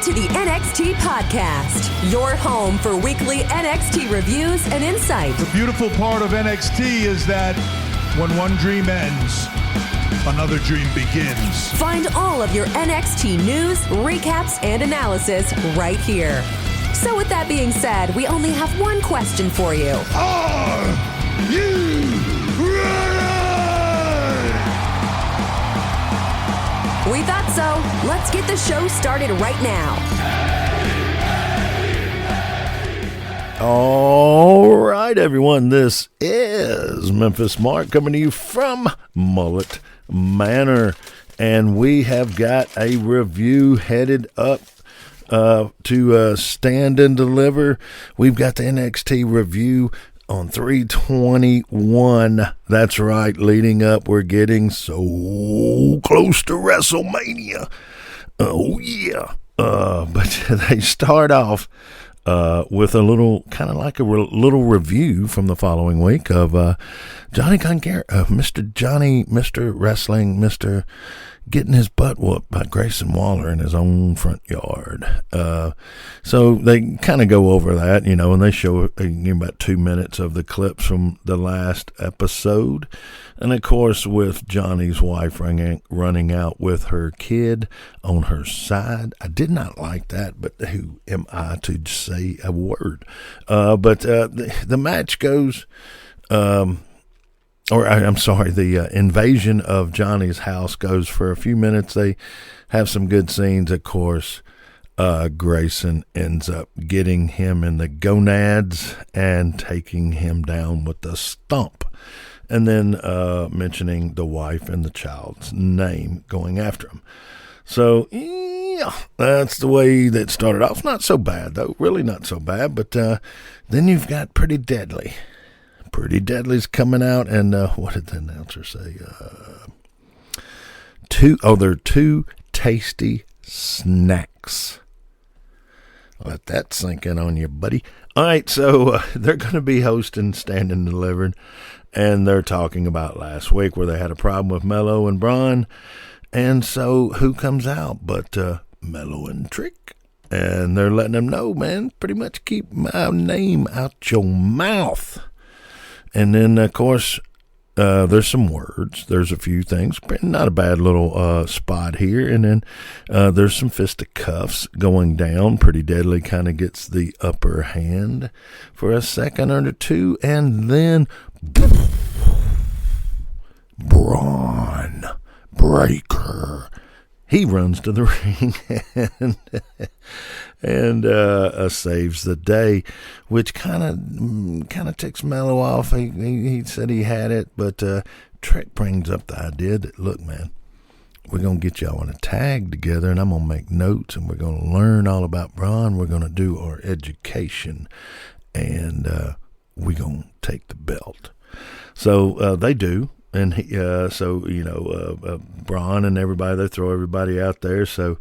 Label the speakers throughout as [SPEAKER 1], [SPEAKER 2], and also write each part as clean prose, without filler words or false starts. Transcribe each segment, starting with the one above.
[SPEAKER 1] to the NXT Podcast, your home for weekly NXT reviews and insight.
[SPEAKER 2] The beautiful part of NXT is that when one dream ends, another dream begins.
[SPEAKER 1] Find all of your NXT news, recaps, and analysis right here. So with that being said, we only have one question for you.
[SPEAKER 2] Are you ready?
[SPEAKER 1] We thought so. Let's get the show started right now.
[SPEAKER 3] All right, everyone. This is Memphis Mark coming to you from Mullet Manor. And we have got a review headed up to Stand and Deliver. We've got the NXT review on 321. That's right, leading up, we're getting so close to WrestleMania. Oh yeah. But they start off with a little, kind of like a little review from the following week of Johnny Conquer, Mr. Wrestling, Mr. getting his butt whooped by Grayson Waller in his own front yard. So they kind of go over that, and they show about 2 minutes of the clips from the last episode. And, of course, with Johnny's wife running out with her kid on her side. I did not like that, but who am I to say a word? But the match goes... the invasion of Johnny's house goes for a few minutes. They have some good scenes, of course. Grayson ends up getting him in the gonads and taking him down with the stomp. And then mentioning the wife and the child's name, going after him. So, yeah, that's the way that started off. Not so bad, though. Really not so bad. But then you've got Pretty Deadly. Pretty Deadly's coming out, and what did the announcer say? They're two tasty snacks. Let that sink in on you, buddy. All right, so they're going to be hosting Stand and Delivered, and they're talking about last week where they had a problem with Melo and Braun, and so who comes out but Melo and Trick? And they're letting them know, man, pretty much keep my name out your mouth. And then, of course, there's some words. There's a few things. Not a bad little spot here. And then there's some fisticuffs going down. Pretty Deadly kind of gets the upper hand for a second or two. And then, Braun Breaker. He runs to the ring and saves the day, which kind of ticks Melo off. He said he had it, but Trick brings up the idea that, look, man, we're going to get y'all in a tag together, and I'm going to make notes, and we're going to learn all about Braun. We're going to do our education, and we're going to take the belt. So they do. And Braun and everybody, they throw everybody out there. So,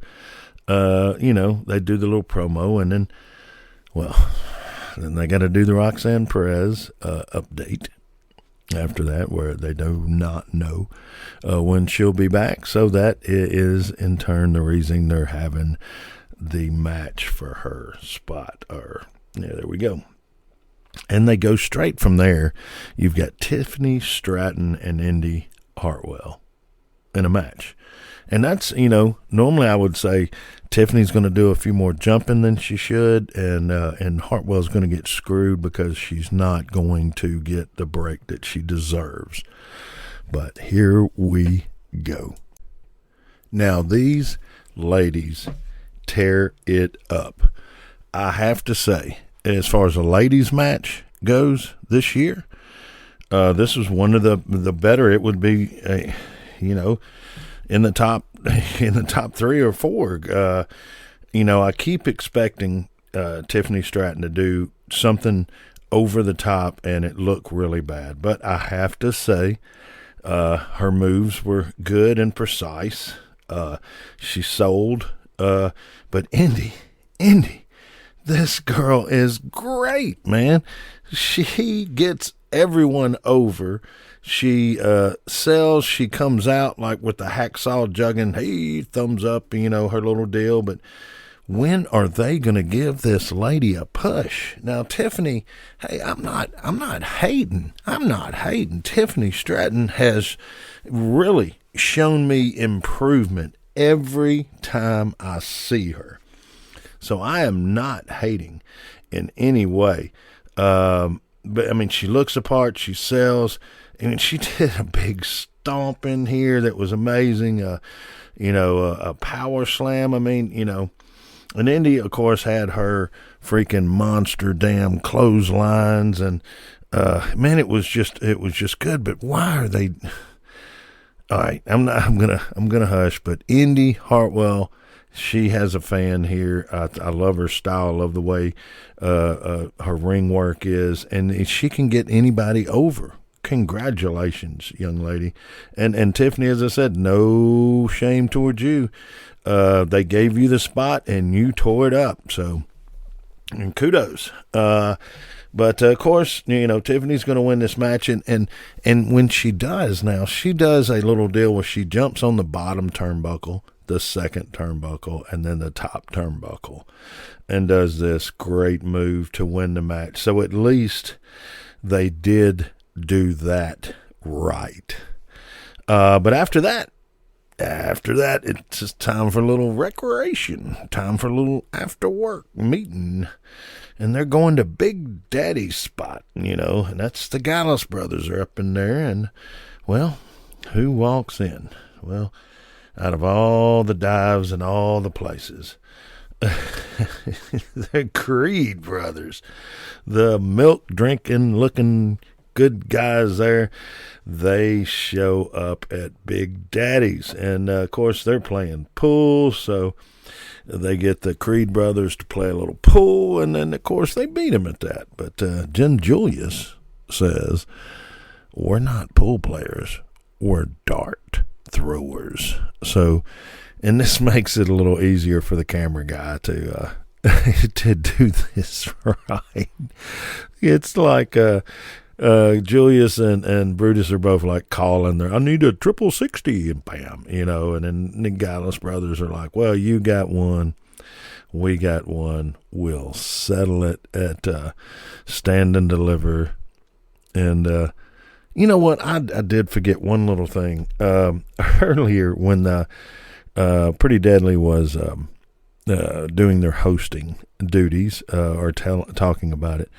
[SPEAKER 3] they do the little promo, and then they got to do the Roxanne Perez update after that, where they do not know when she'll be back. So that is, in turn, the reason they're having the match for her spot. There we go. And they go straight from there. You've got Tiffany Stratton and Indy Hartwell in a match. And that's, normally I would say Tiffany's going to do a few more jumping than she should, and Hartwell's going to get screwed because she's not going to get the break that she deserves. But here we go. Now, these ladies tear it up. I have to say, as far as a ladies match goes this year, this was one of the better. It would be, in the top 3 or 4. I keep expecting Tiffany Stratton to do something over the top, and it looked really bad. But I have to say, her moves were good and precise. She sold. But Indy. This girl is great, man. She gets everyone over. She sells. She comes out like with the hacksaw jugging. Hey, thumbs up, her little deal. But when are they going to give this lady a push? Now, Tiffany, hey, I'm not hating. Tiffany Stratton has really shown me improvement every time I see her. So I am not hating in any way. But I mean, she looks the part, she sells. I mean, she did a big stomp in here that was amazing. A power slam. I mean, and Indy, of course, had her freaking monster damn clotheslines, and man, it was just good. But why are they? All right, I'm gonna hush. But Indy Hartwell, she has a fan here. I love her style. I love the way her ring work is, and she can get anybody over. Congratulations, young lady. And Tiffany, as I said, no shame towards you. They gave you the spot and you tore it up. So, and kudos. But of course, Tiffany's going to win this match. And when she does now, she does a little deal where she jumps on the bottom turnbuckle, the second turnbuckle, and then the top turnbuckle, and does this great move to win the match. So at least they did do that right. But after that, it's just time for a little recreation, time for a little after work meeting. And they're going to Big Daddy's spot, and that's the Gallus brothers are up in there. And, well, who walks in? Well, out of all the dives and all the places, the Creed brothers, the milk drinking looking good guys there, they show up at Big Daddy's. And, of course, they're playing pool, so they get the Creed brothers to play a little pool, and then, of course, they beat them at that. But Jen Julius says, we're not pool players, we're dart throwers. So, and this makes it a little easier for the camera guy to to do this right. It's like Julius and Brutus are both like calling I need a 60, and bam, and then the Gallus brothers are like, well, you got one, we got one, we'll settle it at Stand and Deliver. And you know what, I did forget one little thing. Earlier when the Pretty Deadly was doing their hosting duties, or talking about it,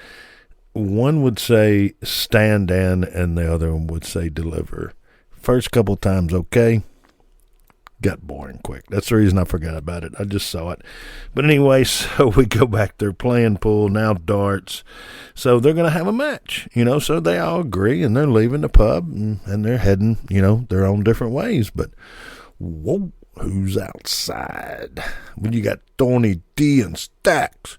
[SPEAKER 3] one would say stand in and the other one would say deliver. First couple times, okay. Got boring quick. That's the reason I forgot about it. I just saw it. But anyway, so we go back there playing pool, now darts. So they're going to have a match, so they all agree and they're leaving the pub and they're heading, their own different ways. But whoa, who's outside? Well, you got Tony D and Stacks.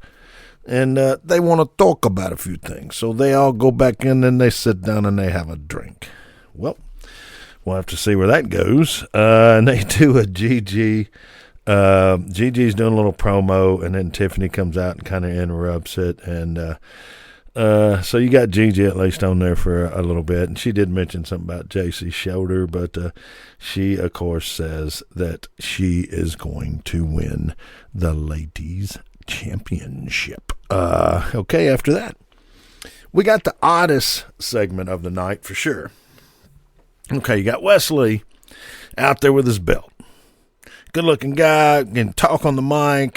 [SPEAKER 3] And they want to talk about a few things. So they all go back in and they sit down and they have a drink. Well, we'll have to see where that goes. And they do a GG. GG's doing a little promo, and then Tiffany comes out and kind of interrupts it. And so you got GG at least on there for a little bit. And she did mention something about JC's shoulder, but she, of course, says that she is going to win the ladies' championship. Okay, after that, we got the oddest segment of the night for sure. Okay, you got Wesley out there with his belt. Good looking guy, can talk on the mic,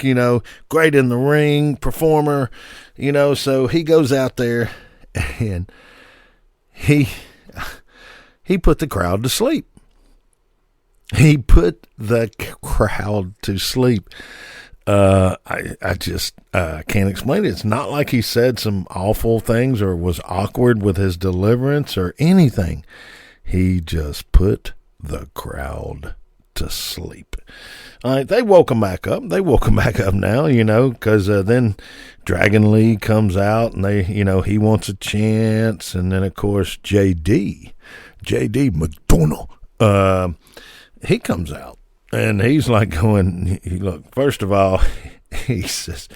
[SPEAKER 3] great in the ring, performer, so he goes out there and he put the crowd to sleep. He put the crowd to sleep. I just can't explain it. It's not like he said some awful things or was awkward with his deliverance or anything. He just put the crowd to sleep. All right, they woke him back up. Now, because then Dragon Lee comes out and he wants a chance. And then, of course, JD McDonough, he comes out. And he's like going, look, first of all, he says,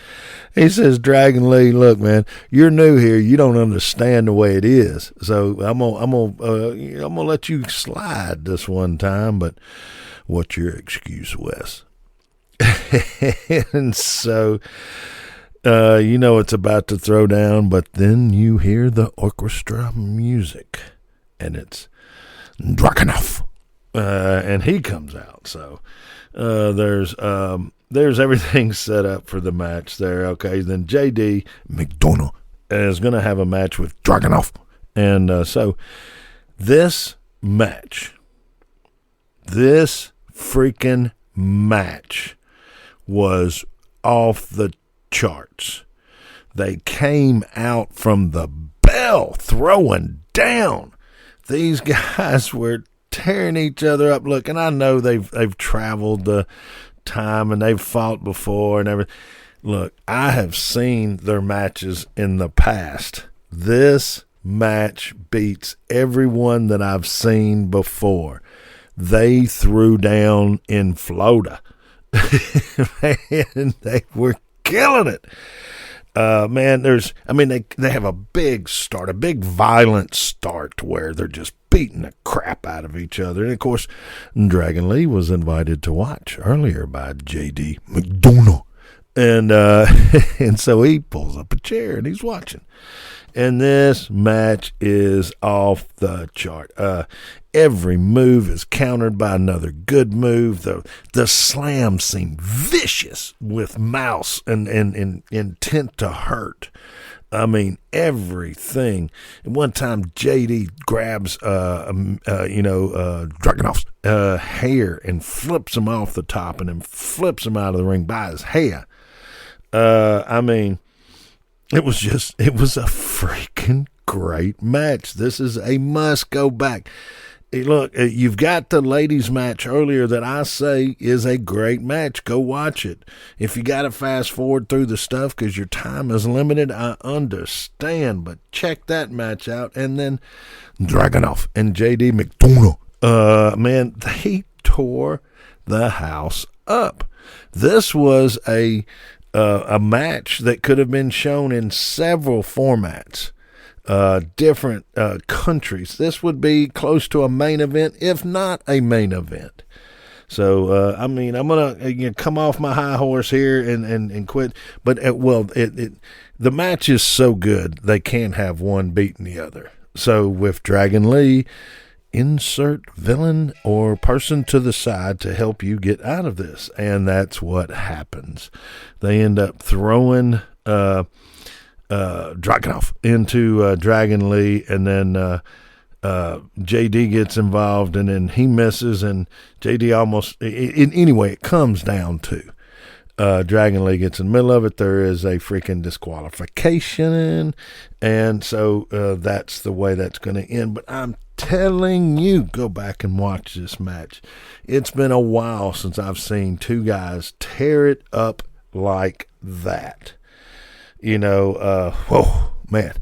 [SPEAKER 3] Dragon Lee, look, man, you're new here. You don't understand the way it is. So I'm gonna let you slide this one time. But what's your excuse, Wes? And so, it's about to throw down, but then you hear the orchestra music, and it's Dragunov, and he comes out. So there's everything set up for the match there. Okay, then JD McDonough is going to have a match with Dragunov, and so this freaking match was off the charts. They came out from the bell throwing down. These guys were tearing each other up. Look, and I know they've traveled the time and they've fought before and everything. Look, I have seen their matches in the past. This match beats everyone that I've seen before. They threw down in Florida. Man, they were killing it. They have a big start, a big violent start where they're just beating the crap out of each other. And of course, Dragon Lee was invited to watch earlier by JD McDonough. And so he pulls up a chair and he's watching. And this match is off the chart. Every move is countered by another good move. The slams seem vicious with mouse and intent to hurt. I mean, everything. At one time, JD grabs, Dragunov's hair and flips him off the top and then flips him out of the ring by his hair. It was a freaking great match. This is a must go back. Hey, look, you've got the ladies match earlier that I say is a great match. Go watch it. If you got to fast forward through the stuff because your time is limited, I understand. But check that match out. And then Dragunov and JD McDonough. Man, they tore the house up. This was a match that could have been shown in several formats, different countries. This would be close to a main event, if not a main event. So, I'm going to come off my high horse here and quit. But, the match is so good, they can't have one beating the other. So, with Dragon Lee, insert villain or person to the side to help you get out of this. And that's what happens. They end up throwing Dragunov into Dragon Lee, and then JD gets involved, and then he misses, and JD almost... Anyway, it comes down to Dragon Lee gets in the middle of it. There is a freaking disqualification, and so that's the way that's going to end. But I'm telling you, go back and watch this match. It's been a while since I've seen two guys tear it up like that. Whoa, man.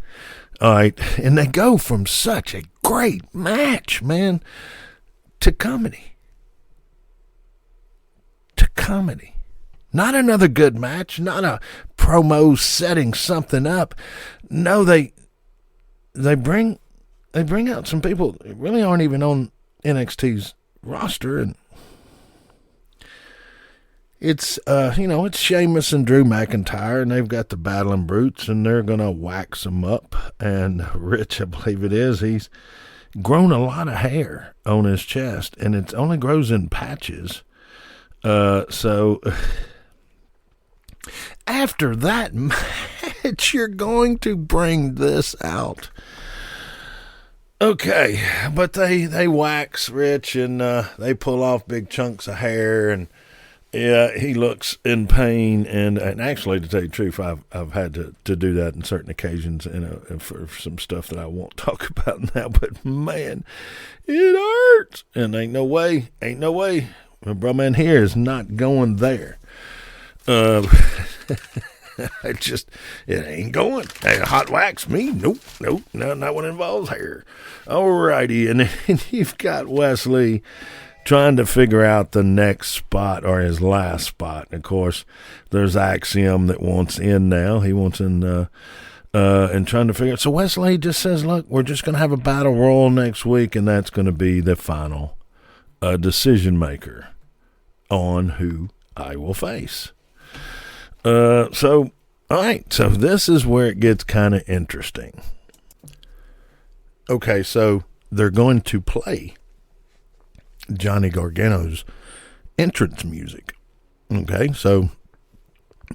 [SPEAKER 3] All right, and they go from such a great match, man, to comedy. Not another good match, not a promo setting something up. No, they bring out some people that really aren't even on NXT's roster, and it's it's Sheamus and Drew McIntyre, and they've got the Battling Brutes, and they're gonna wax them up. And Rich, I believe it is, he's grown a lot of hair on his chest, and it only grows in patches. So after that match, you're going to bring this out. Okay, but they wax Rich, and they pull off big chunks of hair, and yeah, he looks in pain, and actually, to tell you the truth, I've had to do that on certain occasions, for some stuff that I won't talk about now. But man, it hurts, and ain't no way, my bro man here is not going there. It ain't going. Hey, hot wax me? Nope, not when it involves hair. Alrighty, and then you've got Wesley trying to figure out the next spot or his last spot. And of course, there's Axiom that wants in now. He wants in and trying to figure it. So Wesley just says, look, we're just going to have a battle royal next week, and that's going to be the final decision maker on who I will face. So, all right. So this is where it gets kind of interesting. Okay, so they're going to play Johnny Gargano's entrance music. Okay, so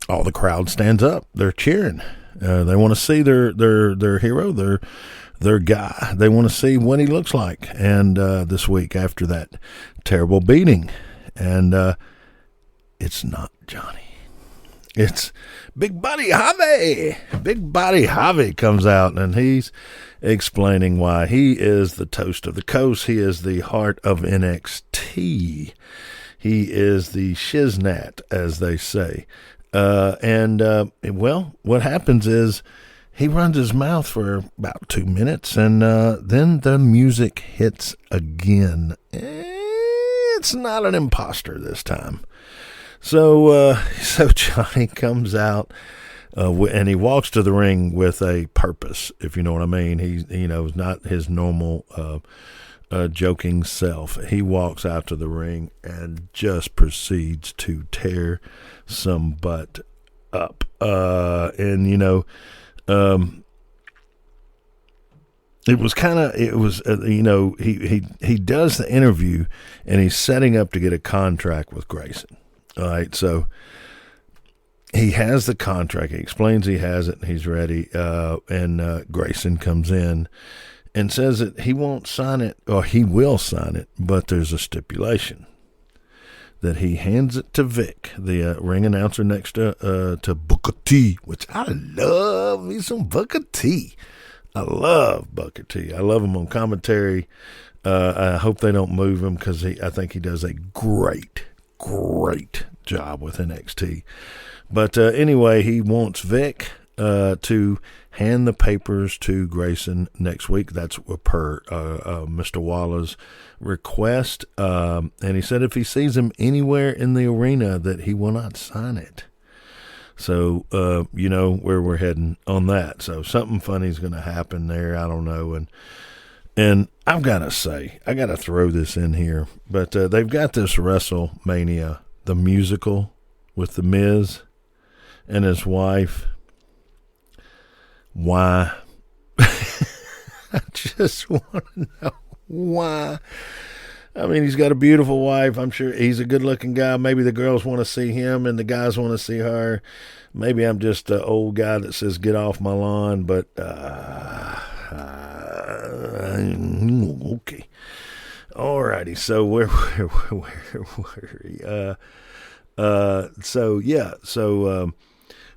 [SPEAKER 3] all the crowd stands up. They're cheering. They want to see their hero, their guy. They want to see what he looks like. And this week after that terrible beating, and it's not Johnny. It's Big Buddy Javi. Big Buddy Javi comes out, and he's explaining why he is the toast of the coast. He is the heart of NXT. He is the shiznat, as they say. Well, what happens is he runs his mouth for about 2 minutes, and then the music hits again. It's not an imposter this time. So Johnny comes out, and he walks to the ring with a purpose, if you know what I mean. He's, not his normal joking self. He walks out to the ring and just proceeds to tear some butt up. It was he does the interview, and he's setting up to get a contract with Grayson. All right, so he has the contract. He explains he has it, and he's ready. And Grayson comes in and says that he won't sign it, or he will sign it, but there's a stipulation that he hands it to Vic, the ring announcer next to Booker T, which I love me some Booker T. I love Booker T. I love him on commentary. I hope they don't move him because I think he does a great job with NXT. But anyway, he wants Vic to hand the papers to Grayson next week. That's per Mr. Waller's request. And he said if he sees him anywhere in the arena that he will not sign it. So, where we're heading on that. So something funny is going to happen there. I don't know. And I've got to say, I got to throw this in here, but they've got this WrestleMania, the musical with The Miz and his wife. Why? I just want to know why. I mean, he's got a beautiful wife. I'm sure he's a good-looking guy. Maybe the girls want to see him and the guys want to see her. Maybe I'm just an old guy that says, get off my lawn, but okay. All righty. So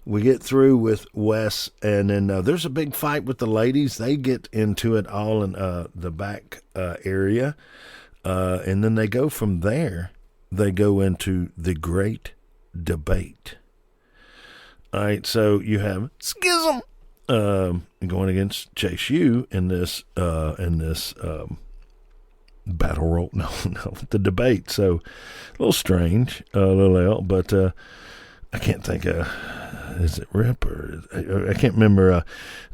[SPEAKER 3] we get through with Wes, and then there's a big fight with the ladies. They get into it all in the back area. And then they go from there, they go into the great debate. All right, so you have Schism going against Chase U in this battle roll. No, the debate. So a little strange, but I can't think is it Rip or I can't remember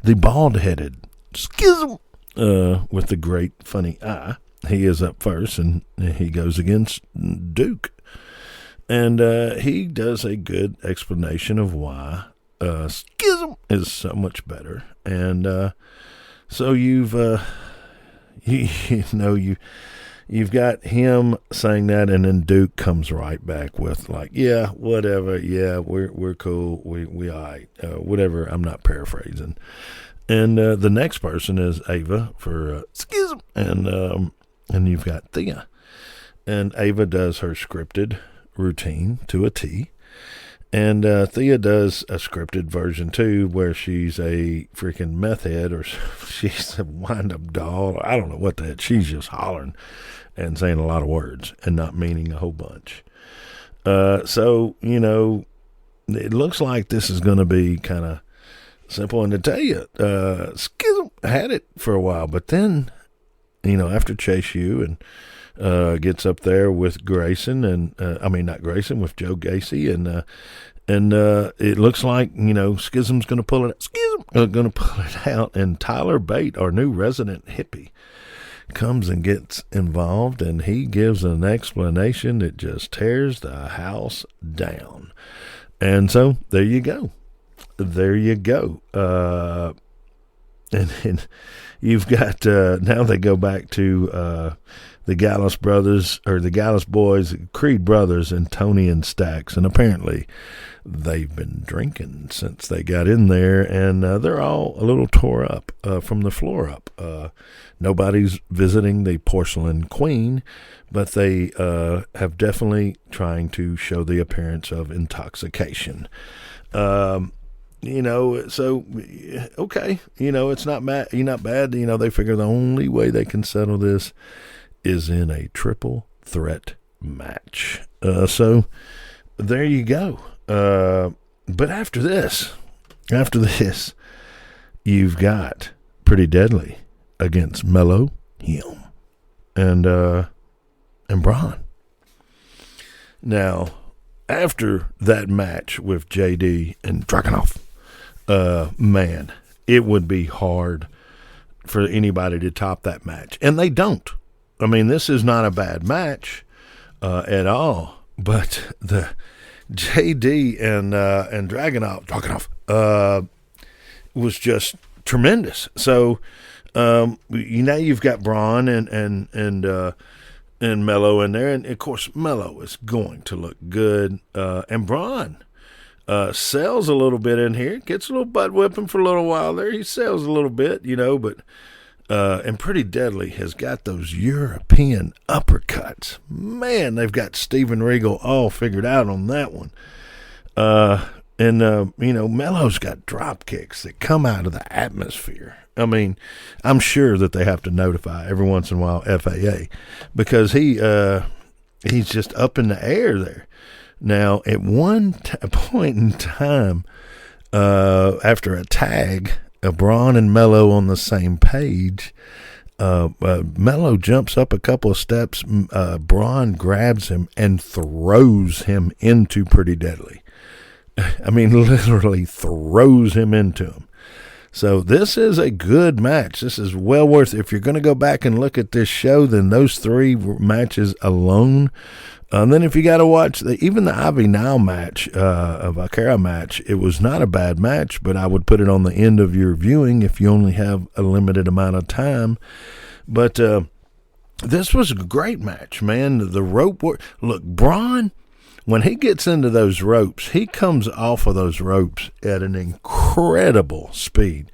[SPEAKER 3] the bald-headed Schism with the great funny eye. He is up first, and he goes against Duke. And he does a good explanation of why Schism is so much better. And so you've got him saying that, and then Duke comes right back with like, yeah, whatever, yeah, we're cool, we all right, whatever. I'm not paraphrasing. And the next person is Ava for Schism, and you've got Thea. And Ava does her scripted routine to a T. And Thea does a scripted version too, where she's a freaking meth head, or she's a wind-up doll. Or I don't know what that. She's just hollering and saying a lot of words and not meaning a whole bunch. So, it looks like this is going to be kind of simple. And to tell you, Schism had it for a while, but then, after Chase U and gets up there with Grayson, and not Grayson, with Joe Gacy, and it looks like Schism's going to pull it. Schism going to pull it out, and Tyler Bate, our new resident hippie, comes and gets involved, and he gives an explanation that just tears the house down. And so there you go. There you go. And you've got now they go back to the Gallus brothers, or the Gallus boys, Creed brothers, and Tony and Stacks, and apparently they've been drinking since they got in there, and they're all a little tore up from the floor up. Nobody's visiting the porcelain queen, but they have definitely trying to show the appearance of intoxication. So okay, it's not bad. Not bad. They figure the only way they can settle this is in a triple threat match. So there you go. But after this, you've got Pretty Deadly against Melo, him, and Braun. Now, after that match with JD and Dragunov, man, it would be hard for anybody to top that match, and they don't. I mean, this is not a bad match at all, but the JD and Dragunov was just tremendous. So now you've got Braun and Melo in there, and of course Melo is going to look good, and Braun sells a little bit in here, gets a little butt whipping for a little while there. He sells a little bit, but. And Pretty Deadly has got those European uppercuts. Man, they've got Steven Regal all figured out on that one. Melo's got drop kicks that come out of the atmosphere. I mean, I'm sure that they have to notify every once in a while FAA, because he's just up in the air there. Now, at one point in time, after a tag, Braun and Melo on the same page, Melo jumps up a couple of steps. Braun grabs him and throws him into Pretty Deadly. I mean, literally throws him into him. So this is a good match. This is well worth it. If you're going to go back and look at this show, then those three matches alone. And then if you got to watch even the Ivy Now match, a Vaquera match, it was not a bad match, but I would put it on the end of your viewing if you only have a limited amount of time. But this was a great match, man. The rope work. Look, Braun, when he gets into those ropes, he comes off of those ropes at an incredible speed.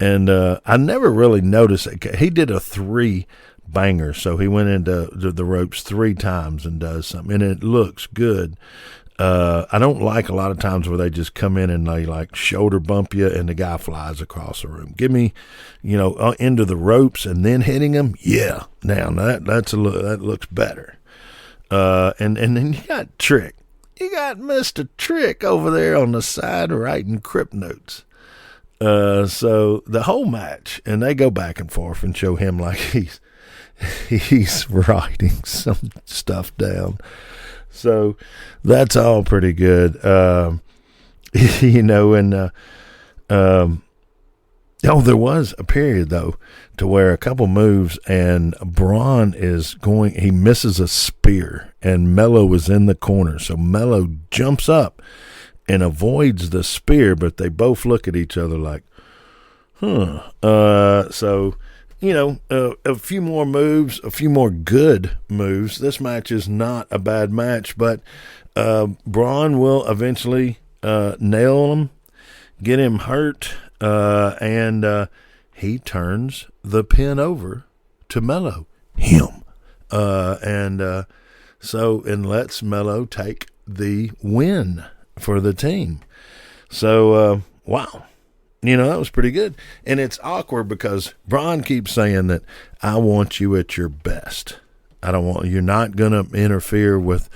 [SPEAKER 3] And I never really noticed it. He did a 3-banger, so he went into the ropes 3 times and does something, and it looks good. I don't like a lot of times where they just come in and they like shoulder bump you and the guy flies across the room. Give me, into the ropes and then hitting him. Yeah, now that looks better. And then you got Trick. You got Mr. Trick over there on the side writing crypt notes. So the whole match, and they go back and forth and show him like he's writing some stuff down. So that's all pretty good. There was a period though to where a couple moves and Braun he misses a spear and Melo is in the corner. So Melo jumps up and avoids the spear, but they both look at each other like, a few more moves, a few more good moves. This match is not a bad match, but Braun will eventually nail him, get him hurt, and he turns the pin over to Melo, and lets Melo take the win for the team. So, wow. That was pretty good. And it's awkward because Braun keeps saying that I want you at your best. You're not going to interfere with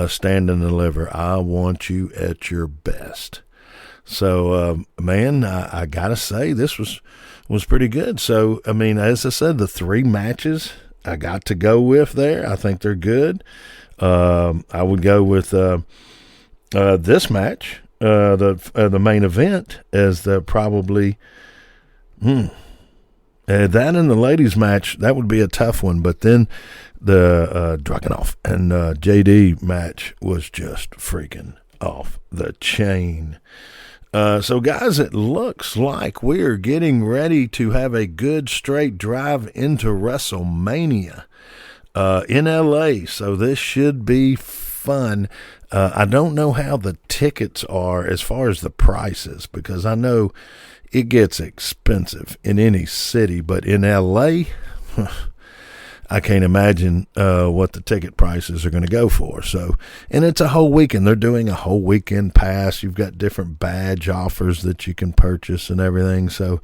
[SPEAKER 3] stand and deliver. I want you at your best. So, man, I got to say this was pretty good. So, I mean, as I said, the 3 matches I got to go with there, I think they're good. I would go with this match. The main event as the probably That and the ladies match, that would be a tough one. But then the Dragunov and JD match was just freaking off the chain. So, guys, it looks like we're getting ready to have a good straight drive into WrestleMania in LA. So this should be fun. I don't know how the tickets are as far as the prices, because I know it gets expensive in any city, but in LA, I can't imagine what the ticket prices are going to go for. So, and it's a whole weekend. They're doing a whole weekend pass. You've got different badge offers that you can purchase and everything. So,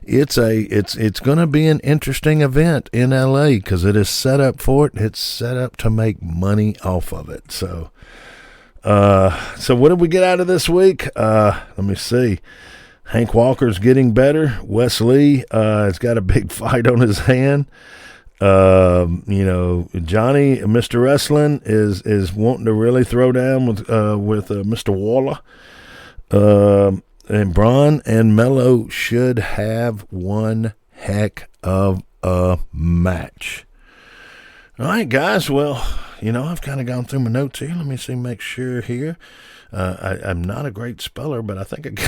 [SPEAKER 3] it's going to be an interesting event in LA because it is set up for it. It's set up to make money off of it. So, what did we get out of this week? Let me see. Hank Walker's getting better. Wes Lee has got a big fight on his hand. Johnny, Mr. Wrestling, is wanting to really throw down with Mr. Waller. And Braun and Melo should have one heck of a match. All right, guys. Well, I've kind of gone through my notes here. Let me see, make sure here. I'm not a great speller, but I think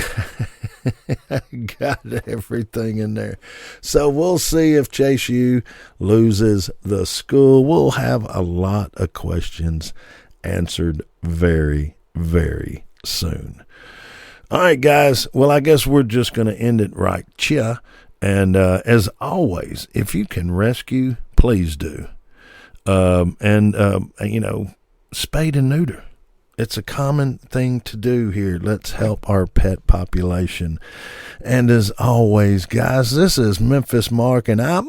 [SPEAKER 3] I got everything in there. So we'll see if Chase U loses the school. We'll have a lot of questions answered very, very soon. All right, guys. Well, I guess we're just going to end it right here. And as always, if you can rescue, please do. Spade and neuter. It's a common thing to do here. Let's help our pet population. And as always, guys, this is Memphis Mark, and I'm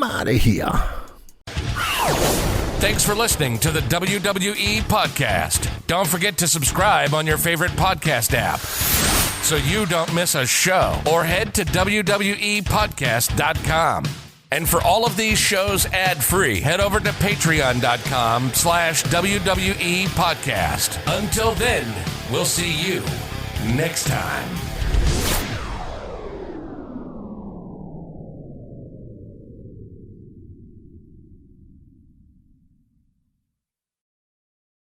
[SPEAKER 3] out of here.
[SPEAKER 4] Thanks for listening to the WWE Podcast. Don't forget to subscribe on your favorite podcast app so you don't miss a show, or head to WWEpodcast.com. And for all of these shows ad-free, head over to patreon.com/WWE Podcast. Until then, we'll see you next time.